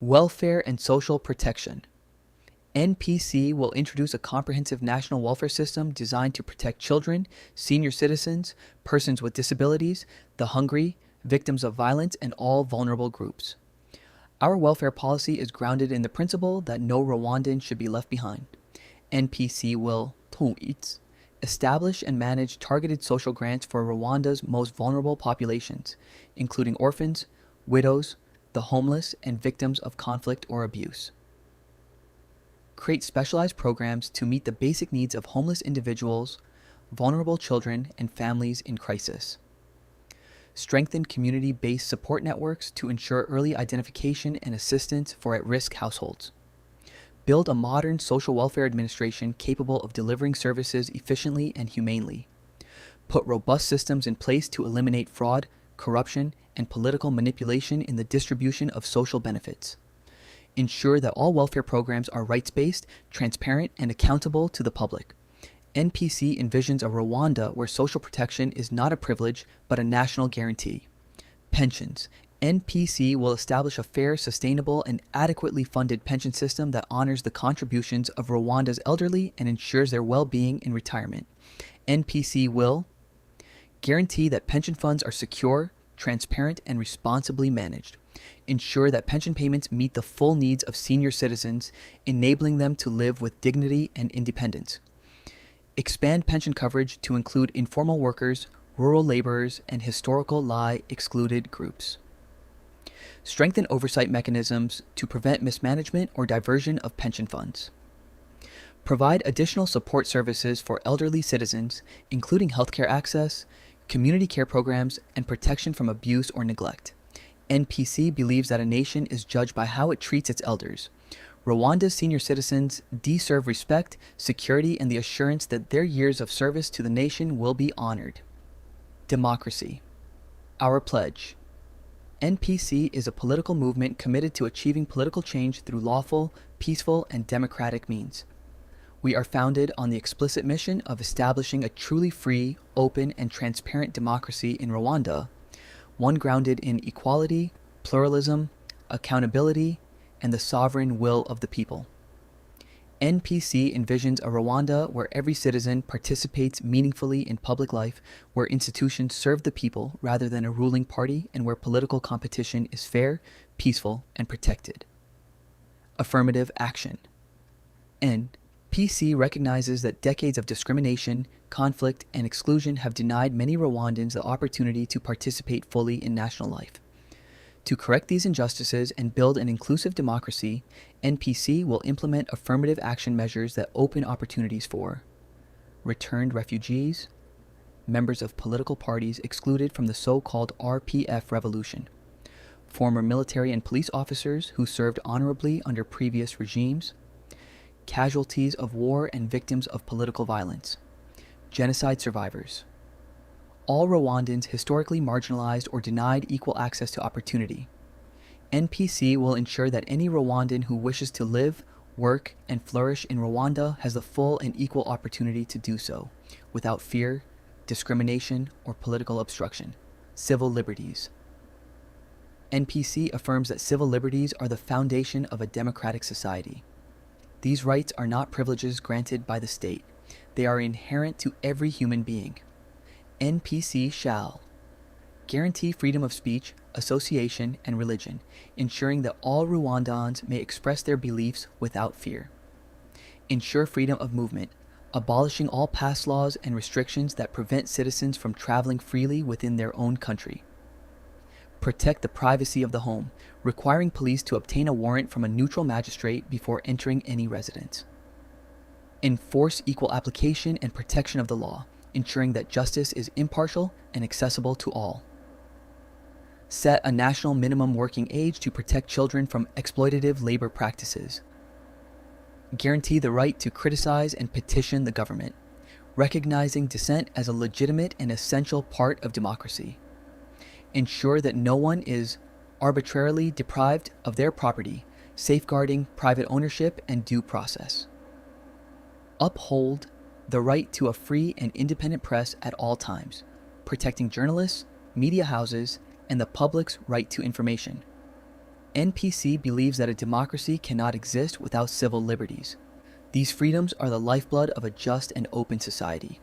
Welfare and social protection. NPC will introduce a comprehensive national welfare system designed to protect children, senior citizens, persons with disabilities, the hungry, victims of violence, and all vulnerable groups. Our welfare policy is grounded in the principle that no Rwandan should be left behind. NPC will establish and manage targeted social grants for Rwanda's most vulnerable populations, including orphans, widows, the homeless, and victims of conflict or abuse. Create specialized programs to meet the basic needs of homeless individuals, vulnerable children, and families in crisis. Strengthen community-based support networks to ensure early identification and assistance for at-risk households. Build a modern social welfare administration capable of delivering services efficiently and humanely. Put robust systems in place to eliminate fraud, corruption, and political manipulation in the distribution of social benefits. Ensure that all welfare programs are rights-based, transparent, and accountable to the public. NPC envisions a Rwanda where social protection is not a privilege, but a national guarantee. Pensions. NPC will establish a fair, sustainable, and adequately funded pension system that honors the contributions of Rwanda's elderly and ensures their well-being in retirement. NPC will guarantee that pension funds are secure, transparent, and responsibly managed. Ensure that pension payments meet the full needs of senior citizens, enabling them to live with dignity and independence. Expand pension coverage to include informal workers, rural laborers, and historical lie excluded groups. Strengthen oversight mechanisms to prevent mismanagement or diversion of pension funds. Provide additional support services for elderly citizens, including healthcare access, community care programs, and protection from abuse or neglect. NPC believes that a nation is judged by how it treats its elders. Rwanda's senior citizens deserve respect, security, and the assurance that their years of service to the nation will be honored. Democracy. Our pledge. NPC is a political movement committed to achieving political change through lawful, peaceful, and democratic means. We are founded on the explicit mission of establishing a truly free, open, and transparent democracy in Rwanda, one grounded in equality, pluralism, accountability, and the sovereign will of the people. NPC envisions a Rwanda where every citizen participates meaningfully in public life, where institutions serve the people rather than a ruling party, and where political competition is fair, peaceful, and protected. Affirmative action. NPC recognizes that decades of discrimination, conflict, and exclusion have denied many Rwandans the opportunity to participate fully in national life. To correct these injustices and build an inclusive democracy, NPC will implement affirmative action measures that open opportunities for returned refugees, members of political parties excluded from the so-called RPF revolution, former military and police officers who served honorably under previous regimes, casualties of war and victims of political violence, genocide survivors, all Rwandans historically marginalized or denied equal access to opportunity. NPC will ensure that any Rwandan who wishes to live, work, and flourish in Rwanda has the full and equal opportunity to do so, without fear, discrimination, or political obstruction. Civil liberties. NPC affirms that civil liberties are the foundation of a democratic society. These rights are not privileges granted by the state. They are inherent to every human being. NPC shall guarantee freedom of speech, association, and religion, ensuring that all Rwandans may express their beliefs without fear. Ensure freedom of movement, abolishing all past laws and restrictions that prevent citizens from traveling freely within their own country. Protect the privacy of the home, requiring police to obtain a warrant from a neutral magistrate before entering any residence. Enforce equal application and protection of the law, ensuring that justice is impartial and accessible to all. Set a national minimum working age to protect children from exploitative labor practices. Guarantee the right to criticize and petition the government, recognizing dissent as a legitimate and essential part of democracy. Ensure that no one is arbitrarily deprived of their property, safeguarding private ownership and due process. Uphold the right to a free and independent press at all times, protecting journalists, media houses, and the public's right to information. NPC believes that a democracy cannot exist without civil liberties. These freedoms are the lifeblood of a just and open society.